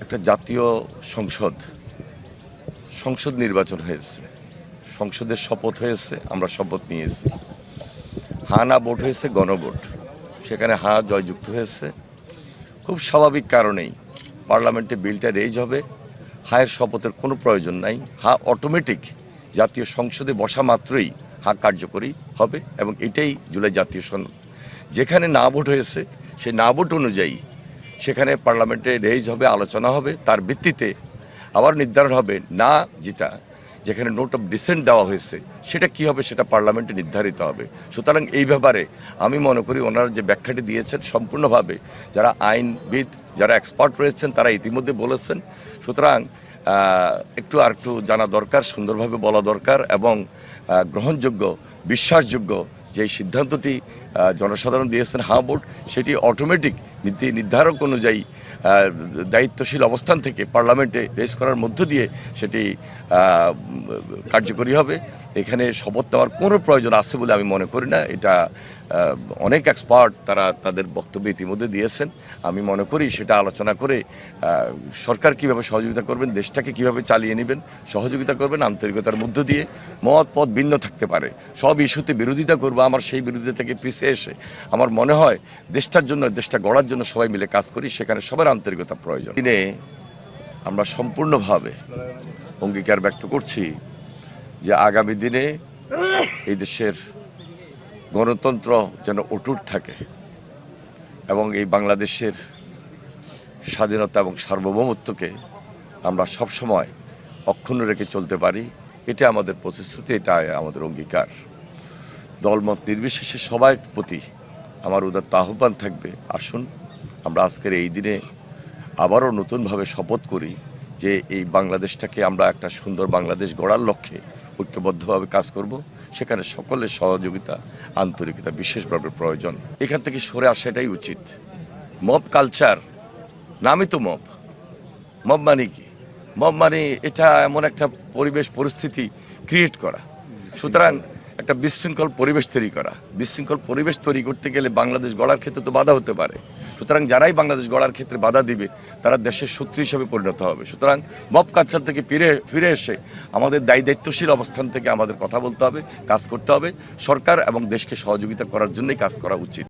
একটা জাতীয় সংসদ নির্বাচন হয়েছে, সংসদের শপথ হয়েছে, আমরা শপথ নিয়েছি। হ্যাঁ না ভোট হয়েছে, গণভোট, সেখানে হ্যাঁ জয়যুক্ত হয়েছে। খুব স্বাভাবিক কারণেই পার্লামেন্টে বিলটা রেজ হবে। হায়ের শপথের কোনো প্রয়োজন নাই, হ্যাঁ অটোমেটিক জাতীয় সংসদে বসা মাত্রই হ্যাঁ কার্যকরী হবে এবং এটাই জুলাই জাতীয় সনদ। যেখানে না ভোট হয়েছে সেই না ভোট অনুযায়ী সেখানে পার্লামেন্টে রেজ হবে, আলোচনা হবে, তার ভিত্তিতে আবার নির্ধারণ হবে না যেখানে নোট অফ ডিসেন্ট দেওয়া হয়েছে সেটা কি হবে, সেটা পার্লামেন্টে নির্ধারিত হবে। সুতরাং এই ব্যাপারে আমি মনে করি ওনারা যে ব্যাখ্যাটি দিয়েছেন সম্পূর্ণভাবে যারা আইনবিদ, যারা এক্সপার্ট রয়েছেন তারা ইতিমধ্যে বলেছেন। সুতরাং একটু জানা দরকার, সুন্দরভাবে বলা দরকার এবং গ্রহণযোগ্য, বিশ্বাসযোগ্য যে সিদ্ধান্তটি জনসাধারণ দিয়েছেন হ্যাঁ ভোট, সেটি অটোমেটিক নীতি নির্ধারক অনুযায়ী দায়িত্বশীল অবস্থান থেকে পার্লামেন্টে রেজ করার মধ্য দিয়ে সেটি কার্যকরী হবে। এখানে শপথ নেওয়ার কোনো প্রয়োজন আছে বলে আমি মনে করি না। এটা অনেক এক্সপার্ট তারা তাদের বক্তব্য ইতিমধ্যে দিয়েছেন। আমি মনে করি সেটা আলোচনা করে সরকার কীভাবে সহযোগিতা করবেন, দেশটাকে কীভাবে চালিয়ে নেবেন, সহযোগিতা করবেন আন্তরিকতার মধ্য দিয়ে। মত পথ ভিন্ন থাকতে পারে, সব ইস্যুতে বিরোধিতা করবো, আমার সেই বিরোধিতা থেকে পিছিয়ে এসে আমার মনে হয় দেশটার জন্য, দেশটা গড়ার জন্য সবাই মিলে কাজ করি, সেখানে সবার আন্তরিকতা প্রয়োজন। দিনে আমরা সম্পূর্ণভাবে অঙ্গীকার ব্যক্ত করছি যে আগামী দিনে এই দেশের গণতন্ত্র যেন অটুট থাকে এবং এই বাংলাদেশের স্বাধীনতা এবং সার্বভৌমত্বকে আমরা সবসময় অক্ষুণ্ণ রেখে চলতে পারি। এটা আমাদের প্রতিশ্রুতি, এটা আমাদের অঙ্গীকার। দলমত নির্বিশেষে সবার প্রতি আমার উদাত্ত আহ্বান থাকবে, আসুন আমরা আজকের এই দিনে আবারও নতুনভাবে শপথ করি যে এই বাংলাদেশটাকে আমরা একটা সুন্দর বাংলাদেশ গড়ার লক্ষ্যে ঐক্যবদ্ধভাবে কাজ করব। সেখানে সকলের সহযোগিতা, আন্তরিকতা বিশেষভাবে প্রয়োজন। এখান থেকে সরে আসাটাই উচিত। মব কালচার, নামই তো মব। মব মানে কি? মব মানে এটা এমন একটা পরিস্থিতি ক্রিয়েট করা। সুতরাং একটা বিশৃঙ্খল পরিবেশ তৈরি করা। বিশৃঙ্খল পরিবেশ তৈরি করতে গেলে বাংলাদেশ গড়ার ক্ষেত্রে তো বাধা হতে পারে। সুতরাং যারাই বাংলাদেশ গড়ার ক্ষেত্রে বাধা দিবে তারা দেশের শত্রু হিসেবে পরিণত হবে। সুতরাং মব কালচার থেকে ফিরে এসে আমাদের দায়িত্বশীল অবস্থান থেকে আমাদের কথা বলতে হবে, কাজ করতে হবে। সরকার এবং দেশকে সহযোগিতা করার জন্যই কাজ করা উচিত।